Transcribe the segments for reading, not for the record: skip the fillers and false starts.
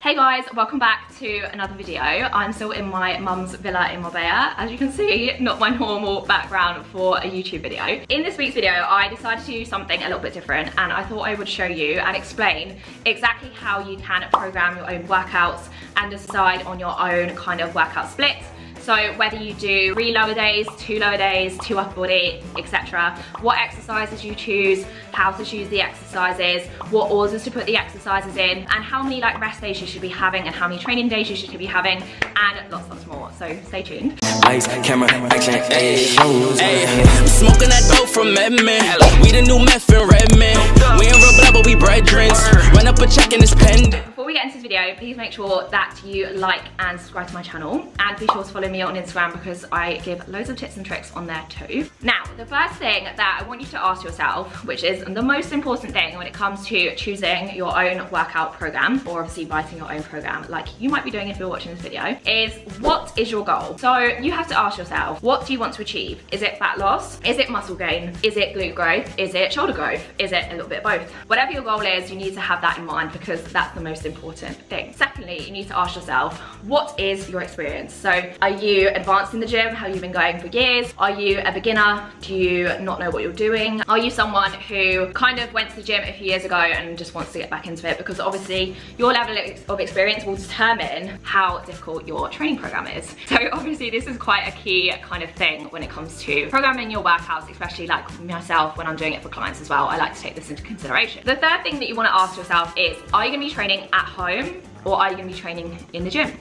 Hey guys, welcome back to another video. I'm still in my mum's villa in Marbella. As you can see, not my normal background for a YouTube video. In this week's video, I decided to do something a little bit different, and I thought I would show you and explain exactly how you can program your own workouts and decide on your own kind of workout splits. So whether you do 3 lower days, 2 lower days, 2 upper body, etc. What exercises you choose, how to choose the exercises, what orders to put the exercises in, and how many like rest days you should be having and how many training days you should be having, and lots more. So stay tuned. Lights, camera, action, I'm smoking that dope from Edmond. We the new meth and Redmond. We ain't real blood, but we brethren. Run up a check in this pendant. Before we get into this video, please make sure that you like and subscribe to my channel, and be sure to follow me on Instagram because I give loads of tips and tricks on there too. Now, the first thing that I want you to ask yourself, which is the most important thing when it comes to choosing your own workout program, or obviously writing your own program like you might be doing if you're watching this video, is what is your goal? So you have to ask yourself, what do you want to achieve? Is it fat loss? Is it muscle gain? Is it glute growth? Is it shoulder growth? Is it a little bit of both? Whatever your goal is, you need to have that in mind because that's the most important thing. Secondly, you need to ask yourself, what is your experience? So are you advanced in the gym? Have you been going for years? Are you a beginner? Do you not know what you're doing? Are you someone who kind of went to the gym a few years ago and just wants to get back into it? Because obviously your level of experience will determine how difficult your training program is. So obviously this is quite a key kind of thing when it comes to programming your workouts, especially like myself when I'm doing it for clients as well. I like to take this into consideration. The third thing that you want to ask yourself is, are you going to be training at home or are you going to be training in the gym?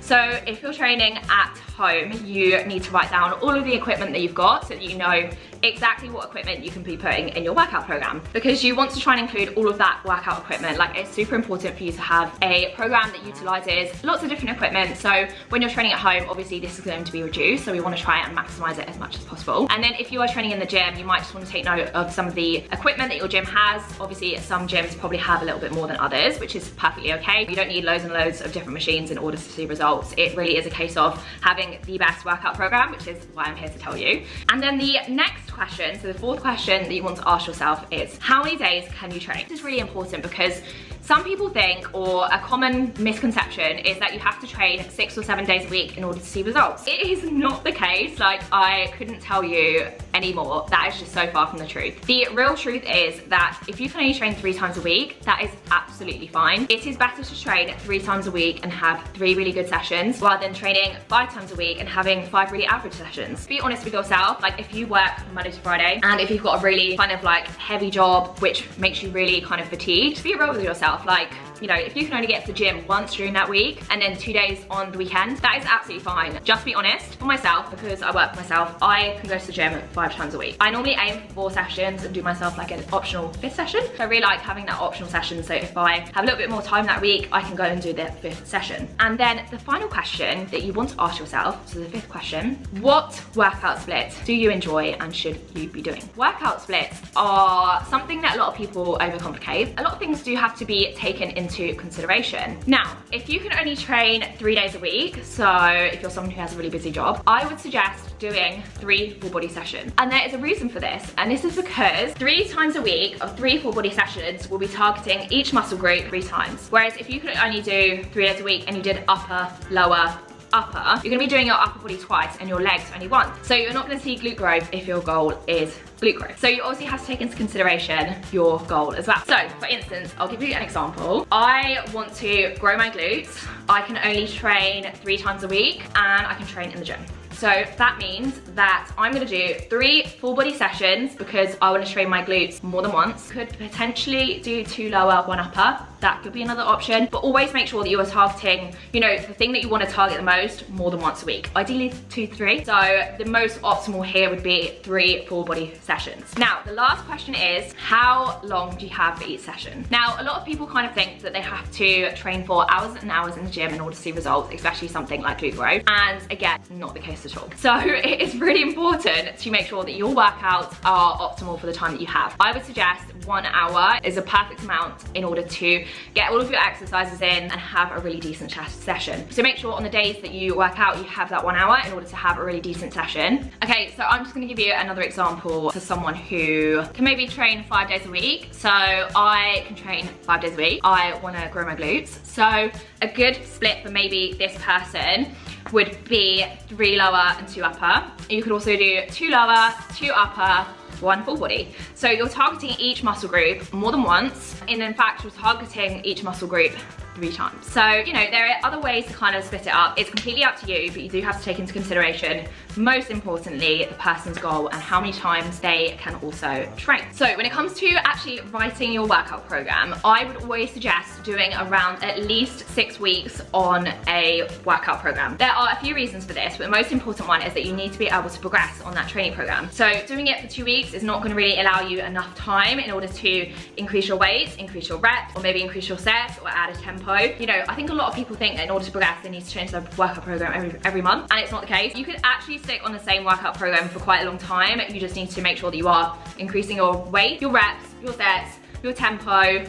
So if you're training at home, you need to write down all of the equipment that you've got so that you know exactly what equipment you can be putting in your workout program, because you want to try and include all of that workout equipment. Like, it's super important for you to have a program that utilizes lots of different equipment. So when you're training at home, obviously this is going to be reduced, so we want to try and maximize it as much as possible. And then if you are training in the gym, you might just want to take note of some of the equipment that your gym has. Obviously some gyms probably have a little bit more than others, which is perfectly okay. You don't need loads and loads of different machines in order to see results. It really is a case of having the best workout program, which is why I'm here to tell you. And then the next question, so the fourth question that you want to ask yourself is, how many days can you train? This is really important because some people think, or a common misconception is that you have to train 6 or 7 days a week in order to see results. It is not the case. Like, I couldn't tell you anymore. That is just so far from the truth. The real truth is that if you can only train 3 times a week, that is absolutely fine. It is better to train 3 times a week and have 3 really good sessions rather than training 5 times a week and having 5 really average sessions. Be honest with yourself. Like, if you work Monday to Friday and if you've got a really kind of like heavy job which makes you really kind of fatigued, be real with yourself. Like, you know, if you can only get to the gym once during that week and then 2 days on the weekend, that is absolutely fine. Just be honest. For myself, because I work for myself, I can go to the gym 5 times a week. I normally aim for 4 sessions and do myself like an optional 5th session. So I really like having that optional session, so if I have a little bit more time that week, I can go and do the 5th session. And then the final question that you want to ask yourself, so the 5th question, what workout splits do you enjoy and should you be doing? Workout splits are something that a lot of people overcomplicate. A lot of things do have to be taken into consideration. Now, if you can only train 3 days a week, so if you're someone who has a really busy job, I would suggest doing 3 full body sessions. And there is a reason for this, and this is because 3 times a week of 3 full body sessions will be targeting each muscle group 3 times. Whereas if you could only do 3 days a week and you did upper, lower, upper, you're gonna be doing your upper body twice and your legs only once. So you're not gonna see glute growth if your goal is glute growth. So you obviously have to take into consideration your goal as well. So for instance, I'll give you an example. I want to grow my glutes. I can only train 3 times a week and I can train in the gym. So that means that I'm gonna do 3 full body sessions because I wanna train my glutes more than once. Could potentially do 2 lower, 1 upper. That could be another option, but always make sure that you are targeting, you know, the thing that you wanna target the most more than once a week. Ideally 2 to 3. So the most optimal here would be 3 full body sessions. Now, the last question is, how long do you have for each session? Now, a lot of people kind of think that they have to train for hours and hours in the gym in order to see results, especially something like glute growth. And again, not the case at at all. So it is really important to make sure that your workouts are optimal for the time that you have. I would suggest 1 hour is a perfect amount in order to get all of your exercises in and have a really decent session. So make sure on the days that you work out, you have that 1 hour in order to have a really decent session. Okay, so I'm just gonna give you another example for someone who can maybe train 5 days a week. So I can train 5 days a week. I wanna grow my glutes. So a good split for maybe this person would be 3 lower and 2 upper. You could also do 2 lower, 2 upper, 1 full body. So you're targeting each muscle group more than once, and in fact you're targeting each muscle group 3 times. So, you know, there are other ways to kind of split it up. It's completely up to you, but you do have to take into consideration, most importantly, the person's goal and how many times they can also train. So when it comes to actually writing your workout program, I would always suggest doing around at least 6 weeks on a workout program. There are a few reasons for this, but the most important one is that you need to be able to progress on that training program. So doing it for 2 weeks is not going to really allow you enough time in order to increase your weights, increase your reps, or maybe increase your sets or add a tempo. You know, I think a lot of people think that in order to progress they need to change their workout program every month, and it's not the case. You could actually stick on the same workout program for quite a long time. You just need to make sure that you are increasing your weight, your reps, your sets, your tempo,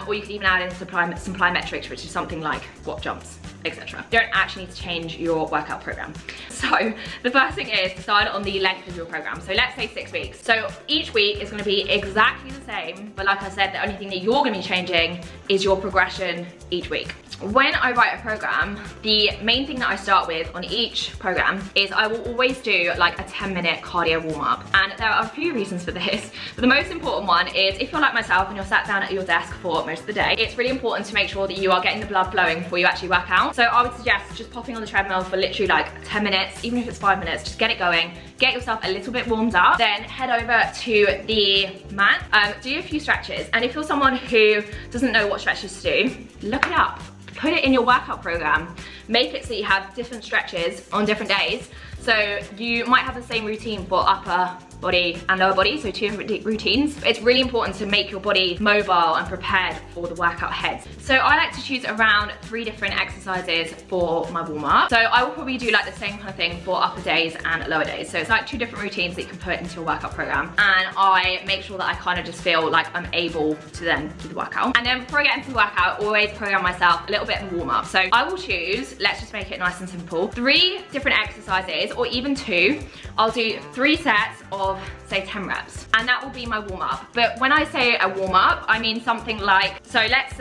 or you could even add in some plyometrics, which is something like squat jumps, etc. You don't actually need to change your workout program. So the first thing is decide on the length of your program. So let's say 6 weeks. So each week is going to be exactly the same, but like I said, the only thing that you're going to be changing is your progression each week. When I write a program, the main thing that I start with on each program is I will always do like a 10-minute cardio warm-up. And there are a few reasons for this, but the most important one is if you're like myself and you're sat down at your desk for most of the day, it's really important to make sure that you are getting the blood flowing before you actually work out. So I would suggest just popping on the treadmill for literally like 10 minutes, even if it's 5 minutes, just get it going, get yourself a little bit warmed up, then head over to the mat, do a few stretches. And if you're someone who doesn't know what stretches to do, look it up. Put it in your workout program. Make it so you have different stretches on different days. So you might have the same routine for upper body and lower body, so 2 different routines. It's really important to make your body mobile and prepared for the workout ahead. So I like to choose around 3 different exercises for my warm-up. So I will probably do like the same kind of thing for upper days and lower days. So it's like 2 different routines that you can put into your workout program. And I make sure that I kind of just feel like I'm able to then do the workout. And then before I get into the workout, I always program myself a little bit of a warm-up. So I will choose, let's just make it nice and simple, 3 different exercises, or even 2. I'll do 3 sets of say 10 reps, and that will be my warm-up. But when I say a warm-up, I mean something like, so let's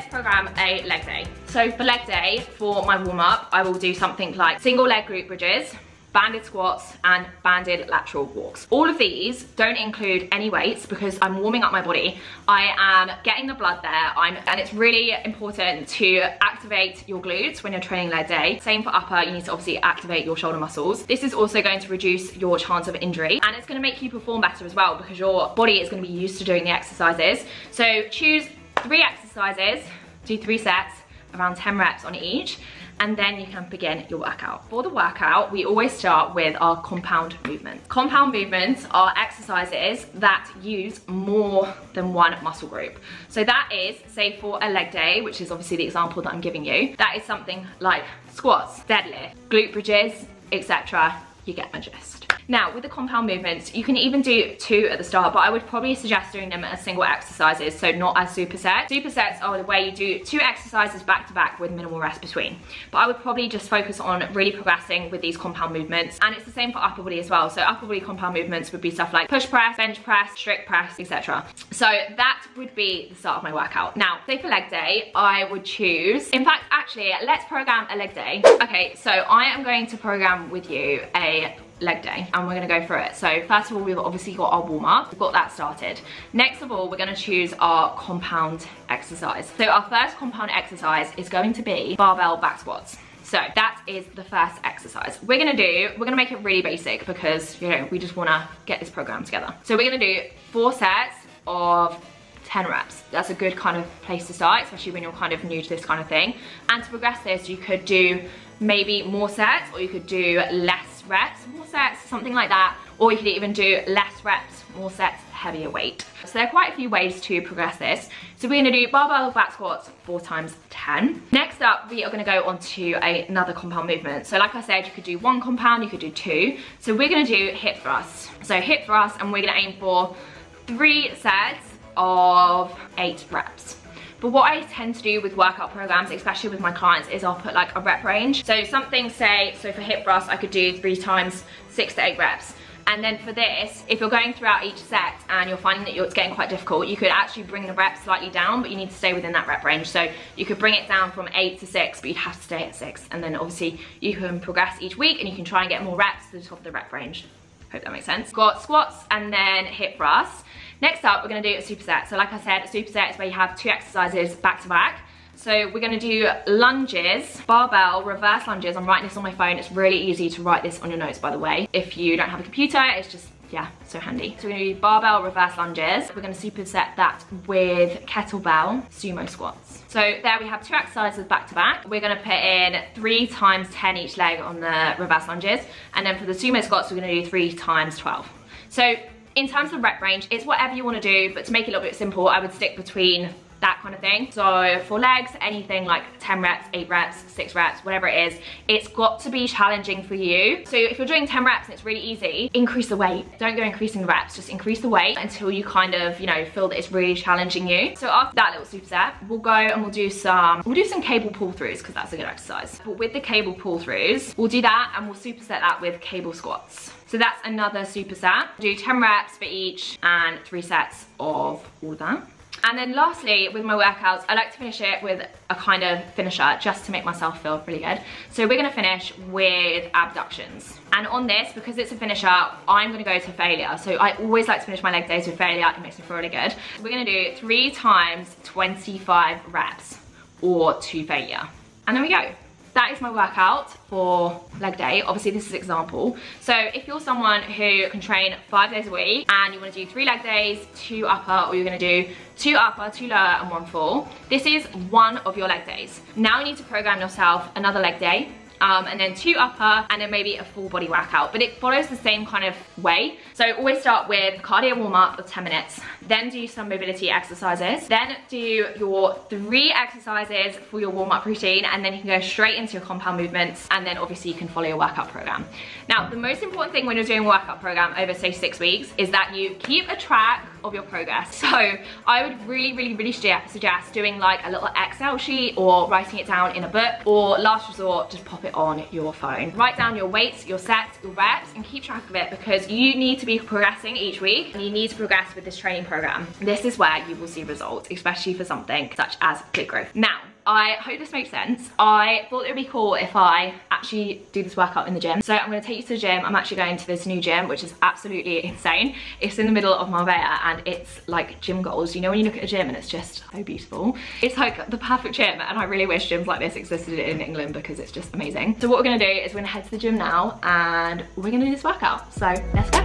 program a leg day. So for leg day, for my warm-up, I will do something like single leg glute bridges, banded squats, and banded lateral walks. All of these don't include any weights because I'm warming up my body. I am getting the blood there, and it's really important to activate your glutes when you're training leg day. Same for upper, you need to obviously activate your shoulder muscles. This is also going to reduce your chance of injury, and it's gonna make you perform better as well because your body is gonna be used to doing the exercises. So choose 3 exercises, do 3 sets, around 10 reps on each, and then you can begin your workout. For the workout, we always start with our compound movements. Compound movements are exercises that use more than 1 muscle group. So that is, say for a leg day, which is obviously the example that I'm giving you, that is something like squats, deadlift, glute bridges, etc. You get my gist. Now, with the compound movements, you can even do 2 at the start, but I would probably suggest doing them as single exercises, so not as supersets. Supersets are the way you do 2 exercises back to back with minimal rest between. But I would probably just focus on really progressing with these compound movements, and it's the same for upper body as well. So upper body compound movements would be stuff like push press, bench press, strict press, etc. So that would be the start of my workout. Now, say for leg day, I would choose, in fact, actually, let's program a leg day. Okay, so I am going to program with you a leg day, and we're gonna go through it. So first of all, we've obviously got our warm-up, we've got that started. Next of all, we're gonna choose our compound exercise. So our first compound exercise is going to be barbell back squats. So that is the first exercise. We're gonna make it really basic because, you know, we just wanna get this program together. So we're gonna do 4 sets of 10 reps. That's a good kind of place to start, especially when you're kind of new to this kind of thing. And to progress this, you could do maybe more sets, or you could do less reps, more sets, something like that. Or you could even do less reps, more sets, heavier weight. So there are quite a few ways to progress this. So we're gonna do barbell back squats 4 times 10. Next up, we are gonna go on to another compound movement. So like I said, you could do 1 compound, you could do 2. So we're gonna do hip thrusts. So hip thrust, and we're gonna aim for 3 sets of 8 reps. But what I tend to do with workout programs, especially with my clients, is I'll put like a rep range. So something, say, so for hip thrust, I could do 3 times 6 to 8 reps. And then for this, if you're going throughout each set and you're finding that it's getting quite difficult, you could actually bring the reps slightly down, but you need to stay within that rep range. So you could bring it down from 8 to 6, but you'd have to stay at 6. And then obviously you can progress each week and you can try and get more reps to the top of the rep range. Hope that makes sense. Got squats and then hip thrusts. Next up, we're gonna do a superset. So like I said, a superset is where you have 2 exercises back to back. So we're gonna do lunges, barbell, reverse lunges. I'm writing this on my phone. It's really easy to write this on your notes, by the way. If you don't have a computer, it's just, yeah, so handy. So we're gonna do barbell, reverse lunges. We're gonna superset that with kettlebell, sumo squats. So there we have 2 exercises back to back. We're gonna put in 3 times 10 each leg on the reverse lunges. And then for the sumo squats, we're gonna do 3 times 12. So in terms of rep range, it's whatever you wanna do, but to make it a little bit simple, I would stick between that kind of thing. So for legs, anything like 10 reps, 8 reps, 6 reps, whatever it is, it's got to be challenging for you. So if you're doing 10 reps and it's really easy, increase the weight. Don't go increasing the reps, just increase the weight until you kind of, you know, feel that it's really challenging you. So after that little superset, we'll go and we'll do some cable pull throughs, because that's a good exercise. But with the cable pull throughs, we'll do that and we'll superset that with cable squats. So that's another superset. Do 10 reps for each and 3 sets of all of that. And then lastly, with my workouts, I like to finish it with a kind of finisher just to make myself feel really good. So we're gonna finish with abductions. And on this, because it's a finisher, I'm gonna go to failure. So I always like to finish my leg days with failure. It makes me feel really good. We're gonna do 3 times 25 reps or to failure. And there we go. That is my workout for leg day. Obviously this is an example. So if you're someone who can train 5 days a week and you wanna do 3 leg days, 2 upper, or you're gonna do 2 upper, 2 lower, and 1 full, this is one of your leg days. Now you need to program yourself another leg day, and then 2 upper, and then maybe a full body workout. But it follows the same kind of way. So always start with cardio warm up of 10 minutes, then do some mobility exercises, then do your 3 exercises for your warm up routine, and then you can go straight into your compound movements, and then obviously you can follow your workout program. Now, the most important thing when you're doing a workout program over say 6 weeks is that you keep a track of your progress. So I would really suggest doing like a little Excel sheet or writing it down in a book, or last resort, just pop it on your phone. Write down your weights, your sets, your reps, and keep track of it, because you need to be progressing each week and you need to progress with this training program. This is where you will see results, especially for something such as glute growth. Now, I hope this makes sense. I thought it would be cool if I actually do this workout in the gym. So I'm gonna take you to the gym. I'm actually going to this new gym, which is absolutely insane. It's in the middle of Marbella and it's like gym goals. You know when you look at a gym and it's just so beautiful? It's like the perfect gym, and I really wish gyms like this existed in England because it's just amazing. So what we're gonna do is we're gonna head to the gym now and we're gonna do this workout. So let's go.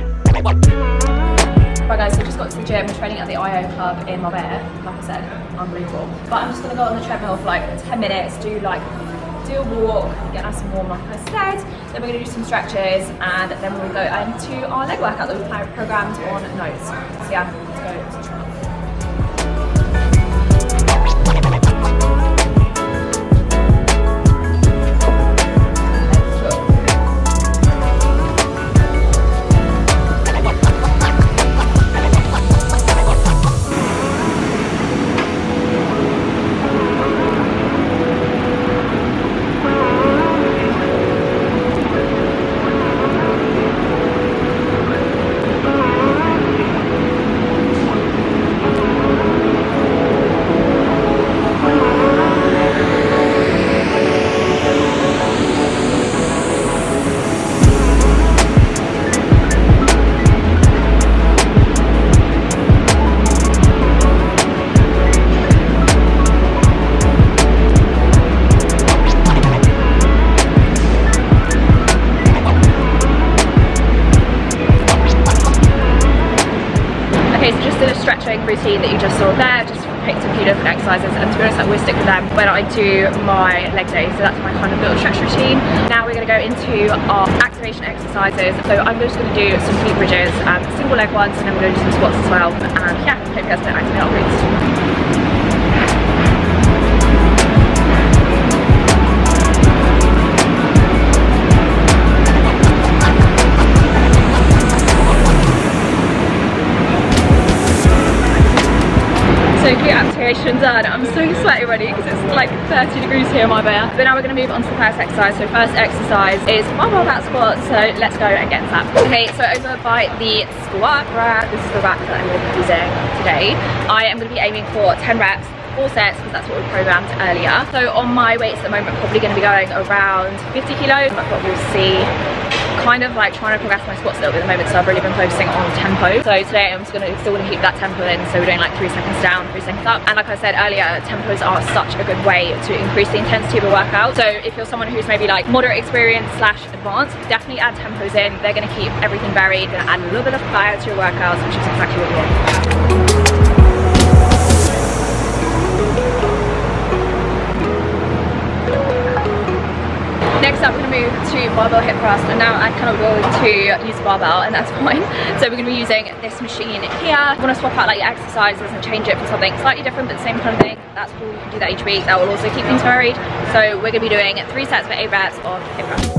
Right guys, so we just got to the gym. We're training at the IO club in Marbella. Like I said, unbelievable. But I'm just gonna go on the treadmill for like 10 minutes, do a walk, get nice and warm like I said. Then we're gonna do some stretches, and then we'll go into our leg workout that we've programmed on notes. So yeah, let's go to the treadmill. Routine that you just saw there, just picked a few different exercises, and to be honest, I always stick with them when I do my leg day. So that's my kind of little stretch routine. Now we're going to go into our activation exercises. So I'm just going to do some glute bridges, single leg ones, and then we're going to do some squats as well. And yeah, hope you guys can activate our glutes. So glute activation done. I'm so sweaty already because it's like 30 degrees here in Marbella. But now we're going to move on to the first exercise. So first exercise is barbell back squat. So let's go and get into that. Okay, so over by the squat rack, this is the rack that I'm going to be using today. I am going to be aiming for 10 reps, 4 sets, because that's what we programmed earlier. So on my weights at the moment, probably going to be going around 50 kilos, but we'll see. Kind of like trying to progress my squats a little bit at the moment, so I've really been focusing on tempo. So today I'm still gonna keep that tempo in, so we're doing like 3 seconds down, 3 seconds up. And like I said earlier, tempos are such a good way to increase the intensity of a workout. So if you're someone who's maybe like moderate experience / advanced, definitely add tempos in. They're gonna keep everything varied, gonna add a little bit of fire to your workouts, which is exactly what we want. Next up, we're going to move to barbell hip thrust, and now I cannot go to use a barbell, and that's fine. So we're going to be using this machine here. If you want to swap out like your exercises and change it for something slightly different but the same kind of thing, that's cool. You can do that each week. That will also keep things varied. So we're going to be doing 3 sets for 8 reps of hip thrust.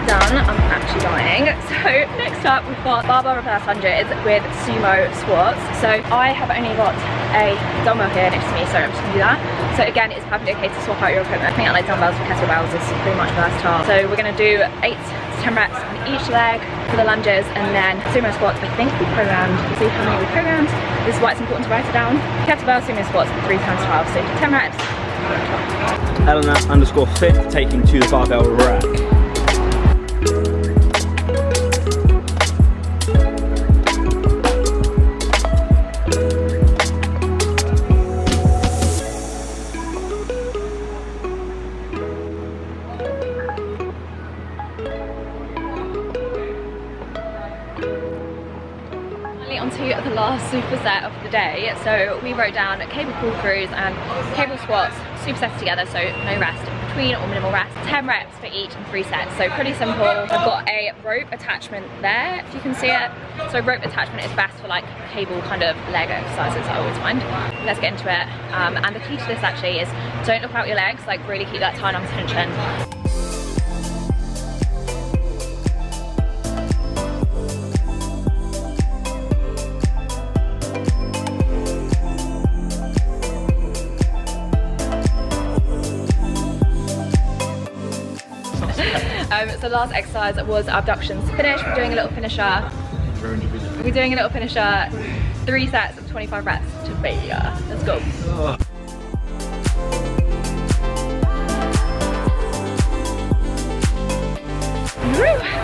Done. I'm actually dying. So next up we've got barbell reverse lunges with sumo squats. So I have only got a dumbbell here next to me, so I'm just gonna do that. So again, it's perfectly okay to swap out your equipment. I think I like dumbbells for kettlebells, is pretty much versatile. So we're gonna do 8 to 10 reps on each leg for the lunges, and then sumo squats I think we programmed. See how many we programmed. This is why it's important to write it down. Kettlebell sumo squats 3 times 12, so 10 reps. Elena_fit taking to the barbell rack. Onto the last superset of the day. So we wrote down cable pull throughs and cable squats, supersets together, so no rest in between or minimal rest. 10 reps for each and 3 sets. So pretty simple. I've got a rope attachment there, if you can see it. So rope attachment is best for like cable kind of leg exercises, I always find. Let's get into it. And the key to this actually is don't look out your legs, like really keep that tie-down tension. So the last exercise was abductions. Finish. We're doing a little finisher. 3 sets of 25 reps to failure. Let's go.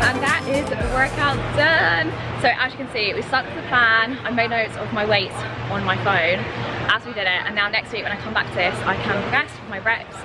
And that is the workout done. So as you can see, we stuck to the plan. I made notes of my weights on my phone as we did it, and now next week when I come back to this, I can progress with my reps,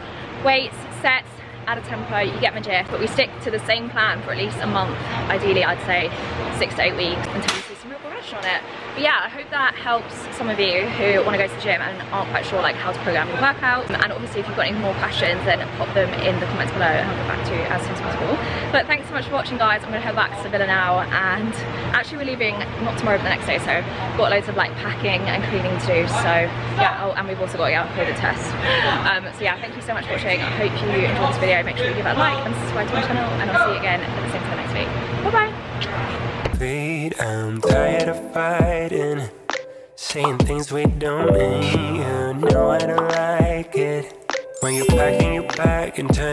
weights, sets, add a tempo, you get my gist. But we stick to the same plan for at least a month. Ideally, I'd say 6 to 8 weeks until we see some real progression on it. But yeah, I hope that helps some of you who want to go to the gym and aren't quite sure like how to program your workout. And obviously, if you've got any more questions, then pop them in the comments below and I'll get back to you as soon as possible. But thanks so much for watching, guys. I'm going to head back to the villa now, and actually we're leaving not tomorrow but the next day, so got loads of like packing and cleaning to do. So yeah, and we've also got our COVID test. So yeah, thank you so much for watching. I hope you enjoyed this video. Make sure you give it a like and subscribe to my channel, and I'll see you again at the same time next week. Bye bye. I'm tired of fighting, saying things we don't mean. You know I don't like it when you're packing your bag and turn